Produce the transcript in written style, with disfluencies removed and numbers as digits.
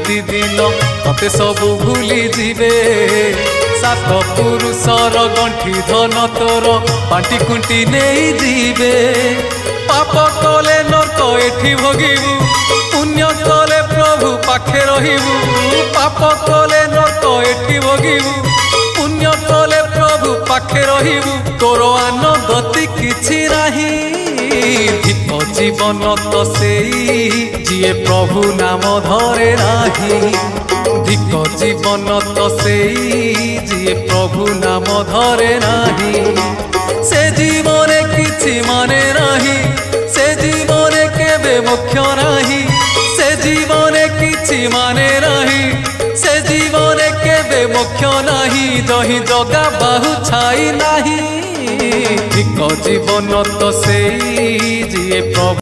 प्रतिदिन मते सबु भूली जीवे सात पुरुषर गंठी धन तोर बांटी कुंटी नहीं जीवे पाप कले नर्क एठी भोगिबू पुण्य कले प्रभु पाखे रहिबू पाप कले नर्क एठी भोगिबू पुण्य कले प्रभु पाखे रहिबू तोर आन गति किछि नाही धिक जीवन तो सेई जिए प्रभु नाम धरे नाही धिक जीवन तो सेई जिए प्रभु नाम धरे नाही से जीवने किछि माने नाही से जीवने केबे मोक्ष नाही से जीवने किछि माने नाही से जीवने केबे मोक्ष नाही जहि जगा बाहु छाई नाही धिक जीवन तो सेई जिए प्रभु